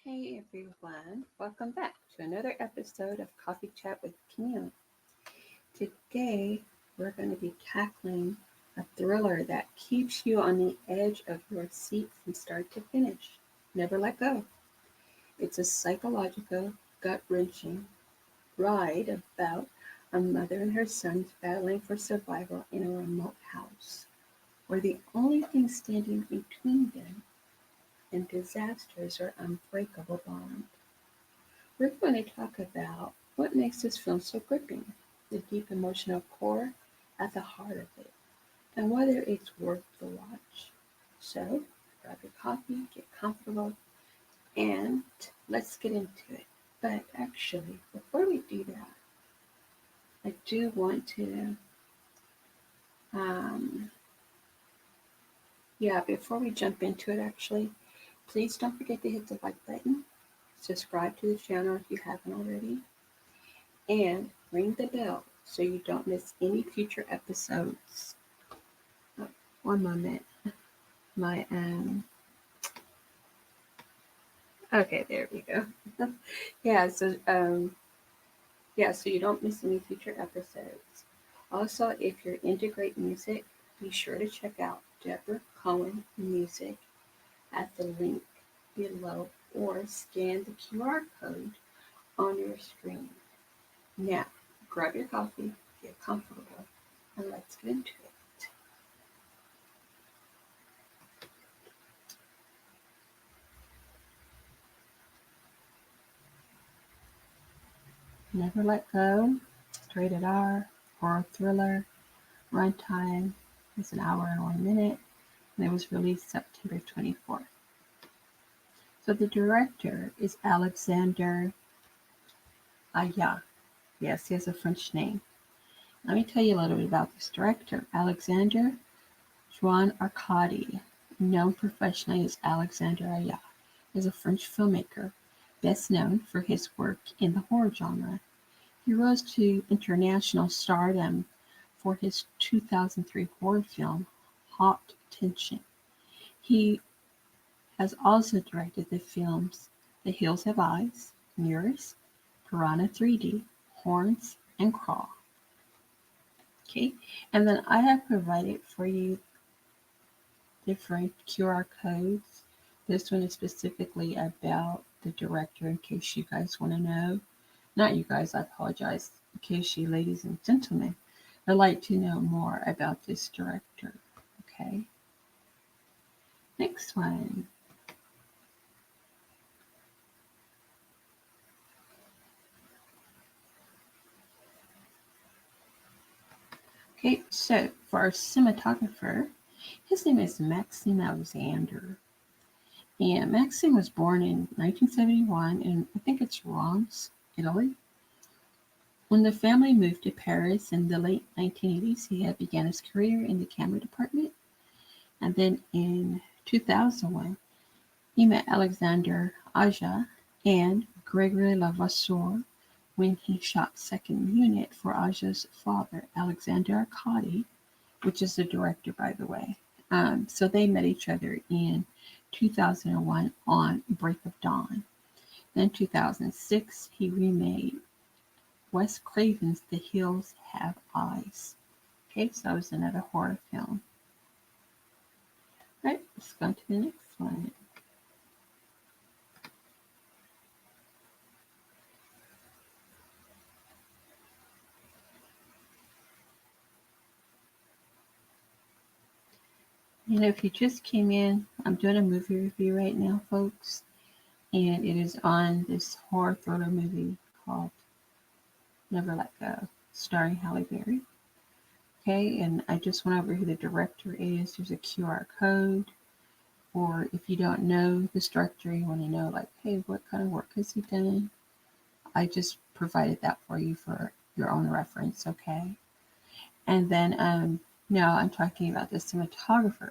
Hey everyone, welcome back to another episode of Coffee Chat with Camille. Today we're going to be tackling a thriller that keeps you on the edge of your seat from start to finish. Never let go. It's a psychological, gut wrenching ride about a mother and her sons battling for survival in a remote house, where the only thing standing between them and disasters are unbreakable bonds. We're going to talk about what makes this film so gripping, the deep emotional core at the heart of it, and whether it's worth the watch. So, grab your coffee, get comfortable, and let's get into it. But actually, before we do that, I do want to, um, before we jump into it, actually, please don't forget to hit the like button, subscribe to the channel if you haven't already, and ring the bell so you don't miss any future episodes. Oh, one moment. My okay, there we go. yeah, so so you don't miss any future episodes. Also, if you're into great music, be sure to check out Deborah Cohen Music at the link below or scan the QR code on your screen. Now, grab your coffee, get comfortable, and let's get into it. Never Let Go, it's rated R, horror thriller, runtime is an hour and 1 minute, and it was released September 24th. So the director is Alexander Aya. Yes, he has a French name. Let me tell you a little bit about this director. Alexander Juan Arcadi, known professionally as Alexander Aya, is a French filmmaker, best known for his work in the horror genre. He rose to international stardom for his 2003 horror film, Hot Tension. He has also directed the films The Hills Have Eyes, Mirrors, Piranha 3D, Horns, and Crawl. Okay, and then I have provided for you different QR codes. This one is specifically about the director in case you guys want to know. Not you guys, I apologize. In case you ladies and gentlemen would like to know more about this director. Okay, next one. Okay, so for our cinematographer, his name is Maxime Alexander. And Maxime was born in 1971 in, I think it's Reims, Italy. When the family moved to Paris in the late 1980s, he had began his career in the camera department. And then in 2001, he met Alexander Aja and Gregory Levasseur when he shot second unit for Aja's father, Alexander Arcadi, which is the director, by the way. So they met each other in 2001 on Break of Dawn. Then 2006, he remade Wes Craven's The Hills Have Eyes. Okay, so that was another horror film. All right, let's go to the next one. If you just came in, I'm doing a movie review right now, folks, and it is on this horror thriller movie called Never Let Go, starring Halle Berry. Okay, and I just went over who the director is. There's a QR code, or if you don't know this director, you want to know, like, hey, what kind of work has he done? I just provided that for you for your own reference, okay? And then now I'm talking about the cinematographer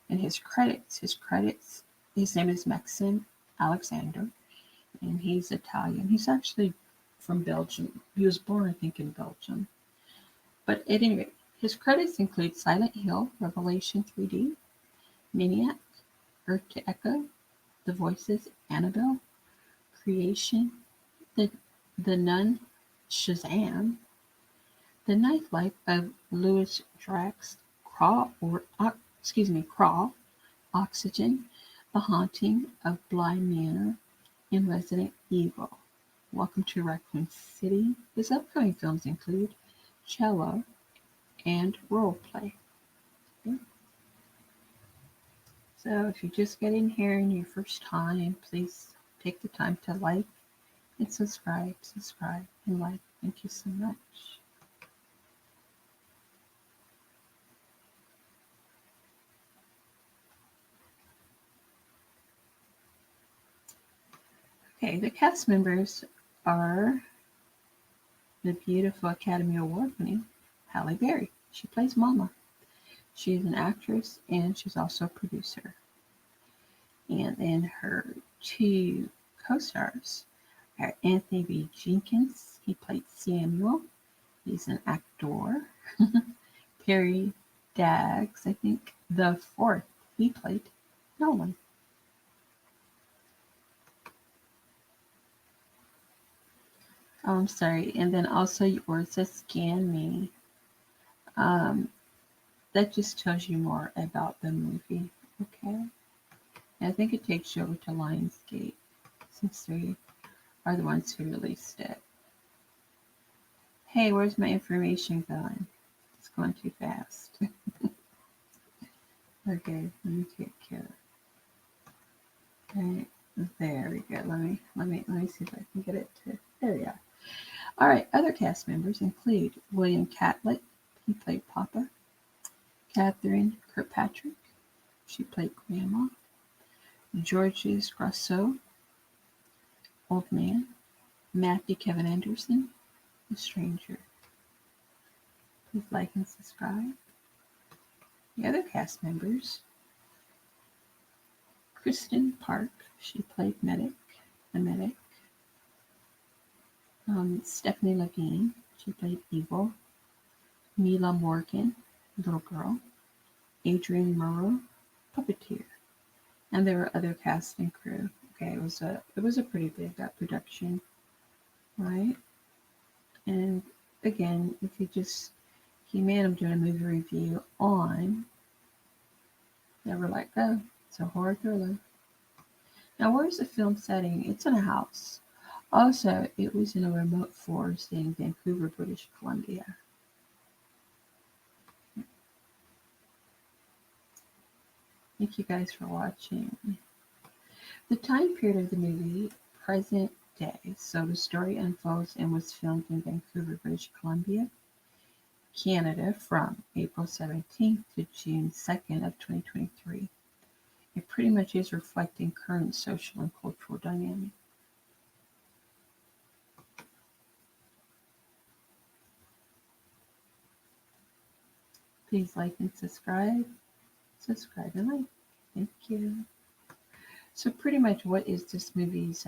and his credits. His name is Maxime Alexander, and he's Italian. He's actually from Belgium. He was born, I think, in Belgium. But at any rate, his credits include Silent Hill, Revelation 3D, Maniac, Earth to Echo, The Voices, Annabelle, Creation, the, the Nun, Shazam, The Night Life of Louis Drax, Crawl, Oxygen, The Haunting of Bly Manor, and Resident Evil. Welcome to Raccoon City. His upcoming films include Cello and Role Play. Okay. So if you're just getting here and your first time, please take the time to like and subscribe, and like. Thank you so much. Okay, the cast members are the beautiful Academy Award winning Halle Berry. She plays Mama. She's an actress and she's also a producer. And then her two co-stars are Anthony B. Jenkins. He played Samuel. He's an actor. Perry Daggs, I think the fourth. He played Nolan. Oh, I'm sorry. And then also yours says Scan Me. That just tells you more about the movie. Okay. And I think it takes you over to Lionsgate since they are the ones who released it. Hey, where's my information going? It's going too fast. Okay, let me take care. Okay, there we go. Let me see if I can get it to. There we are. All right. Other cast members include William Catlett. He played Papa. Catherine Kirkpatrick. She played Grandma. Georges Grosso, Old Man. Matthew Kevin Anderson, The Stranger. Please like and subscribe. The other cast members, Kristen Park, she played the medic. Stephanie Levine, she played Evil. Mila Morgan, Little Girl. Adrian Murrow, Puppeteer. And there were other cast and crew. Okay, it was a pretty big production, right? And again, if you just I'm doing a movie review on Never Let Go. It's a horror thriller. Now, where's the film setting? It's in a house. Also, it was in a remote forest in Vancouver, British Columbia. Thank you guys for watching. The time period of the movie, present day. So the story unfolds and was filmed in Vancouver, British Columbia, Canada from April 17th to June 2nd of 2023. It pretty much is reflecting current social and cultural dynamics. Please like and subscribe. Subscribe and like. Thank you. So pretty much what is this movie's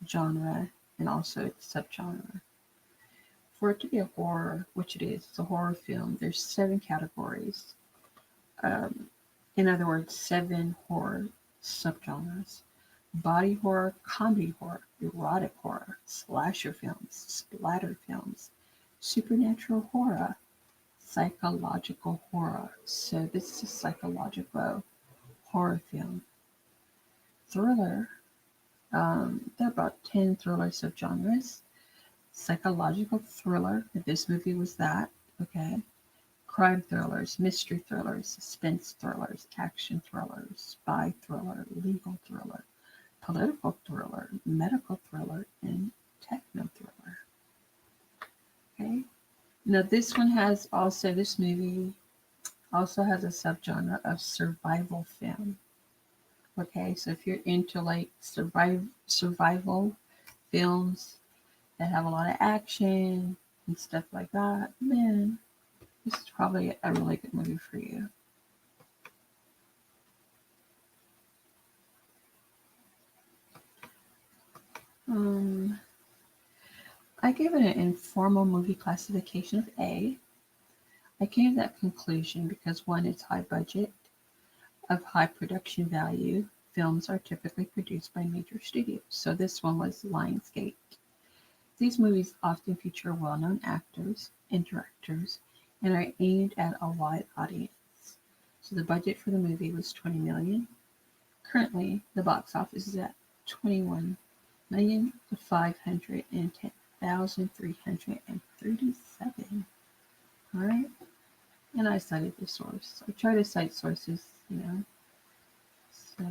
genre and also its subgenre? For it to be a horror, which it is, it's a horror film, there's 7 categories. In other words, 7 horror subgenres. Body horror, comedy horror, erotic horror, slasher films, splatter films, supernatural horror, psychological horror. So this is a psychological horror film. Thriller, there are about 10 thriller subgenres. Psychological thriller, this movie was that, okay. Crime thrillers, mystery thrillers, suspense thrillers, action thrillers, spy thriller, legal thriller, political thriller, medical thriller, and techno thriller. Okay. Now this movie also has a subgenre of survival film. Okay, so if you're into like survival films that have a lot of action and stuff like that, then this is probably a really good movie for you. I gave it an informal movie classification of A. I came to that conclusion because 1, it's high budget, of high production value, films are typically produced by major studios. So this one was Lionsgate. These movies often feature well-known actors and directors and are aimed at a wide audience. So the budget for the movie was 20 million. Currently, the box office is at 21,510,337. All right, and I cited the source. I try to cite sources. So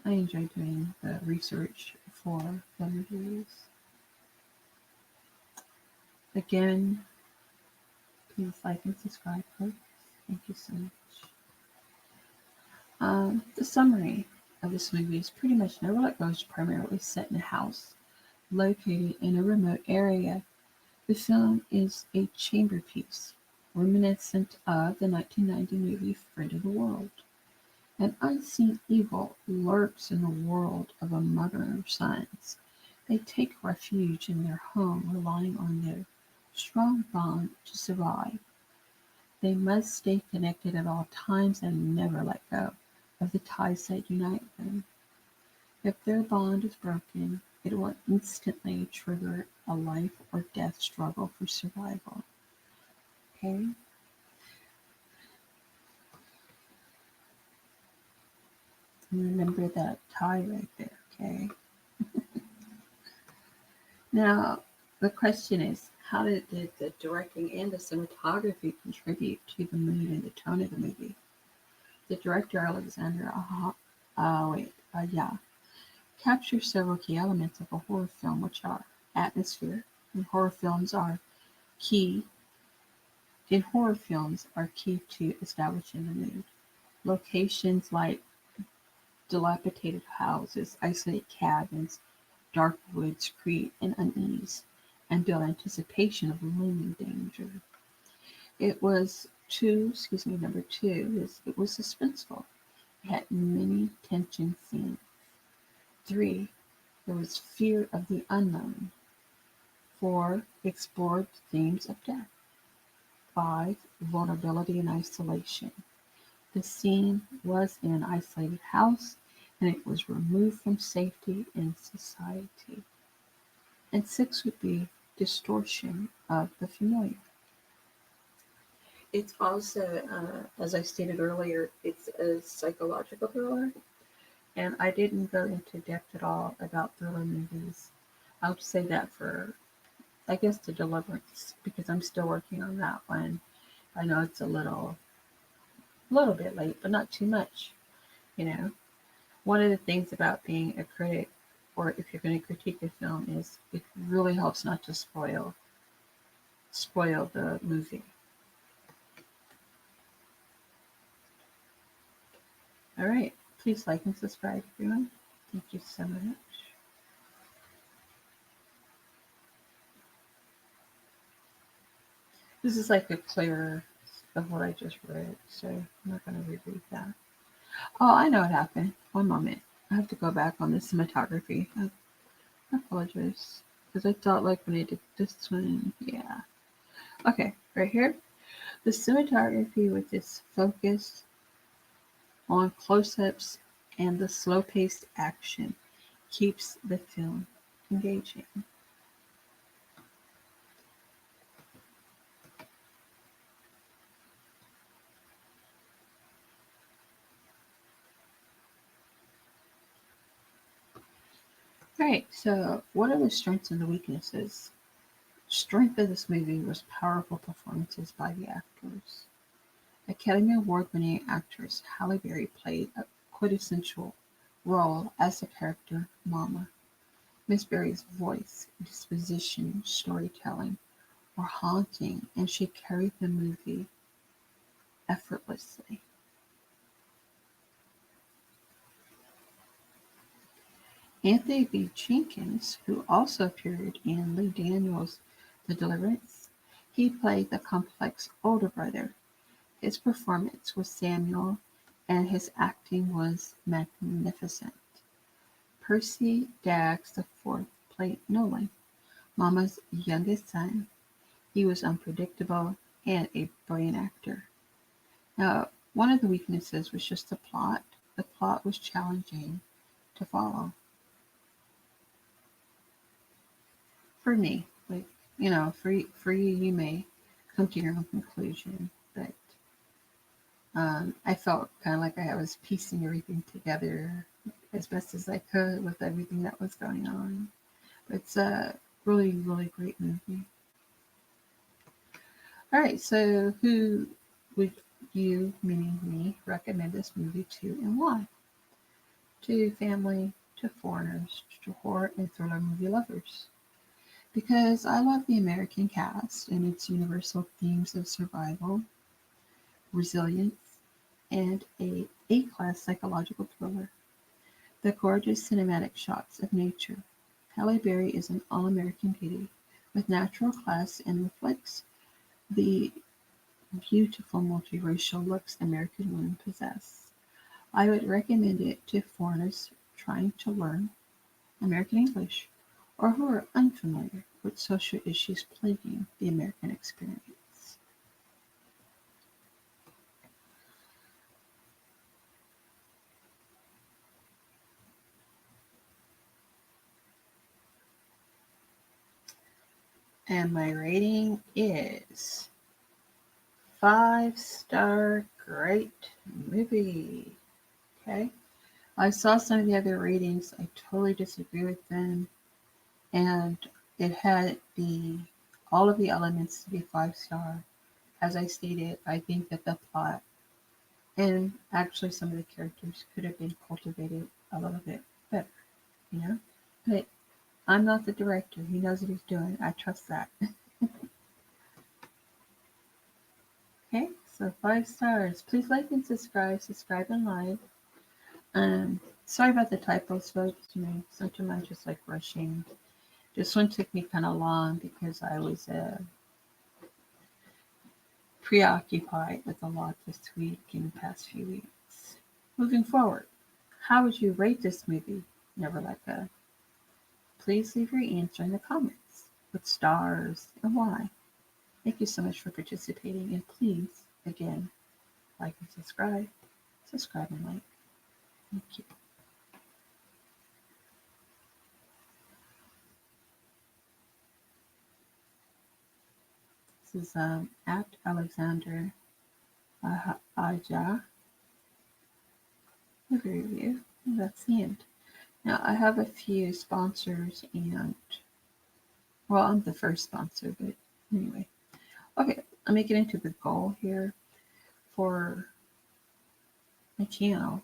I enjoy doing the research for the reviews. Again, please like and subscribe, folks. Thank you so much. The summary of this movie is pretty much No Let Go is primarily set in a house located in a remote area. The film is a chamber piece, reminiscent of the 1990 movie Friend of the World. An unseen evil lurks in the world of a mother and her sons. They take refuge in their home, relying on their strong bond to survive. They must stay connected at all times and never let go of the ties that unite them. If their bond is broken, it will instantly trigger a life or death struggle for survival. Okay? And remember that tie right there, okay? Now, the question is, how did the directing and the cinematography contribute to the mood and the tone of the movie? The director, Alexander captures several key elements of a horror film, which are atmosphere. And key horror films are key to establishing the mood. Locations like dilapidated houses, isolated cabins, dark woods create an unease and build anticipation of looming danger. Number two is it was suspenseful. It had many tension scenes. 3. There was fear of the unknown. 4. Explored themes of death. 5. Vulnerability and isolation. The scene was in an isolated house and it was removed from safety in society. And 6 would be distortion of the familiar. It's also, as I stated earlier, it's a psychological thriller. And I didn't go into depth at all about thriller movies. I would say that for, I guess, The Deliverance, because I'm still working on that one. I know it's a little bit late, but not too much. One of the things about being a critic, or if you're going to critique a film, is it really helps not to spoil the movie. All right, please like and subscribe, everyone. Thank you so much. This is like a clearer of what I just read, so I'm not going to reread that. Oh, I know what happened. One moment. I have to go back on the cinematography. I apologize. Because I thought like when I did this one, yeah. Okay, right here. The cinematography with its focus on close-ups and the slow-paced action keeps the film engaging. Alright, so what are the strengths and the weaknesses? Strength of this movie was powerful performances by the actors. Academy Award-winning actress Halle Berry played a quintessential role as the character Mama. Miss Berry's voice, disposition, storytelling were haunting, and she carried the movie effortlessly. Anthony B. Jenkins, who also appeared in Lee Daniels' The Deliverance, he played the complex older brother. His performance was Samuel, and his acting was magnificent. Percy Daggs IV played Nolan, Mama's youngest son. He was unpredictable and a brilliant actor. Now, one of the weaknesses was just the plot. the plot was challenging to follow for me. Like, for you, you may come to your own conclusion, but I felt kind of like I was piecing everything together as best as I could with everything that was going on. But it's a really, really great movie. All right, so who would you, meaning me, recommend this movie to and why? To family, to foreigners, to horror and thriller movie lovers. Because I love the American cast and its universal themes of survival, resilience, and a A-class psychological thriller. The gorgeous cinematic shots of nature. Halle Berry is an all-American beauty with natural class and reflects the beautiful multiracial looks American women possess. I would recommend it to foreigners trying to learn American English or who are unfamiliar with social issues plaguing the American experience. And my rating is 5-star, great movie. Okay. I saw some of the other ratings. I totally disagree with them. And it had all of the elements to be 5-star. As I stated, I think that the plot and actually some of the characters could have been cultivated a little bit better, you know? But I'm not the director. He knows what he's doing. I trust that. Okay, so 5 stars. Please like and subscribe. Subscribe and like. Sorry about the typos, folks. Sometimes I'm just like rushing. This one took me kind of long because I was preoccupied with a lot this week and the past few weeks. Moving forward, how would you rate this movie, Never Let Go? Please leave your answer in the comments with stars and why. Thank you so much for participating, and please, again, like and subscribe. Subscribe and like. Thank you. This is at Alexander Aja movie review. And that's the end. Now I have a few sponsors, and well, I'm the first sponsor, but anyway. Okay, let me get into the goal here for my channel.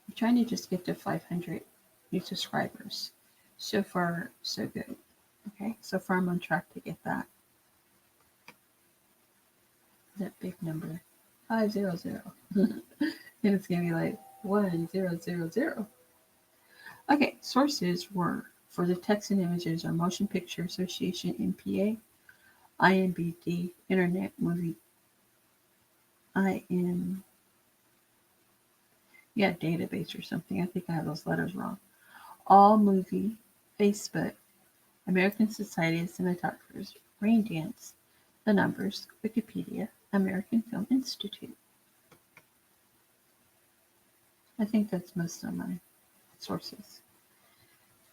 I'm trying to just get to 500 new subscribers. So far, so good. Okay, so far I'm on track to get that. That big number, 500. And it's gonna be like 1000. Okay, sources were for the text and images are Motion Picture Association (MPA), IMBD, Internet Movie, IM, yeah, database or something. I think I have those letters wrong. All Movie, Facebook, American Society of Cinematographers, Rain Dance, The Numbers, Wikipedia, American Film Institute. I think that's most of my sources.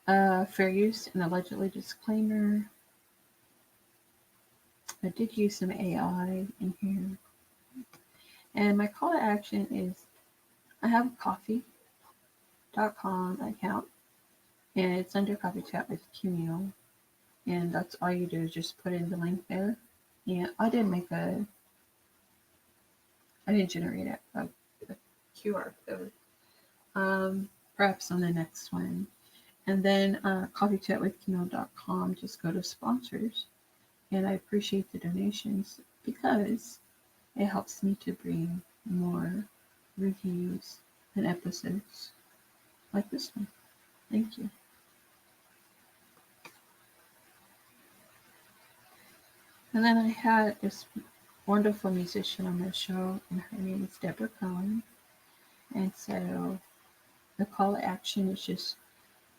Fair use and allegedly disclaimer. I did use some AI in here. And my call to action is I have a coffee.com account, and it's under Coffee Chat with Camille. And that's all you do is just put in the link there. And I didn't generate a QR code. Perhaps on the next one. And then coffeechatwithcamille.com, just go to sponsors. And I appreciate the donations because it helps me to bring more reviews and episodes like this one. Thank you. And then I had this wonderful musician on the show, and her name is Deborah Cohen. And so the call to action is just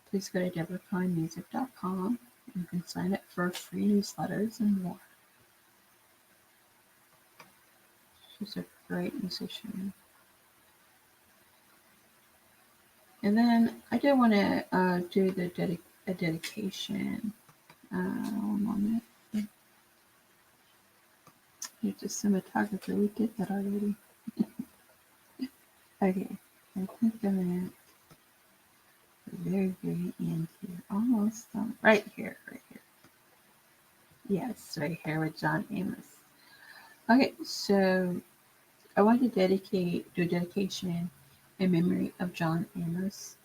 please go to deborahcohenmusic.com and you can sign up for free newsletters and more. She's a great musician. And then I did want to do a dedication. One moment. Here's the cinematographer. We did that already. Okay. I think I'm at the very, very end here. Almost right here. Right here. Yes, right here with John Amos. Okay, so I want to do a dedication in memory of John Amos.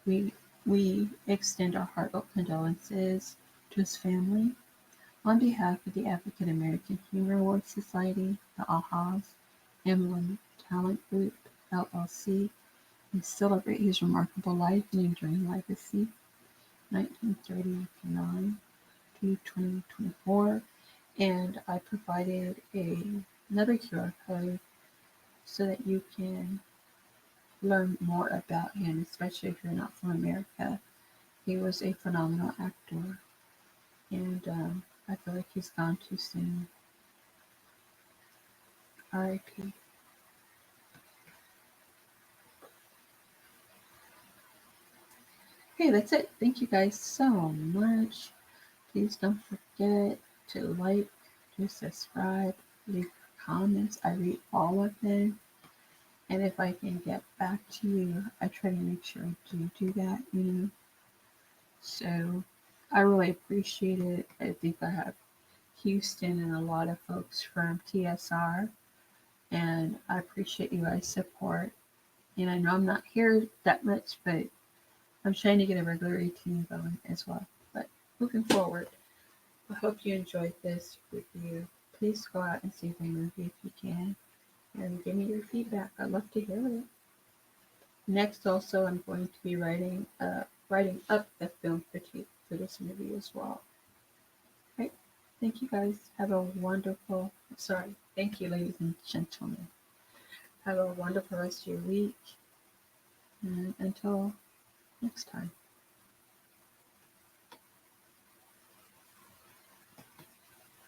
We we extend our heartfelt condolences to his family on behalf of the African American Humor Awards Society, the AHA's Emblem Talent Group LLC. We celebrate his remarkable life and enduring legacy, 1939 to 2024. And I provided another QR code so that you can learn more about him, especially if you're not from America. He was a phenomenal actor, and I feel like he's gone too soon. R.I.P. Okay, that's it. Thank you guys so much. Please don't forget to like, to subscribe, leave comments. I read all of them. And if I can get back to you, I try to make sure I do that. So I really appreciate it. I think I have Houston and a lot of folks from TSR, and I appreciate you guys' support. And I know I'm not here that much, but I'm trying to get a regular routine going as well. But moving forward, I hope you enjoyed this review. Please go out and see the movie if you can, and give me your feedback. I'd love to hear it. Next, also, I'm going to be writing up the film critique for this movie as well. Right? Thank you guys. Have a wonderful. Sorry. Thank you, ladies and gentlemen. Have a wonderful rest of your week, and until next time.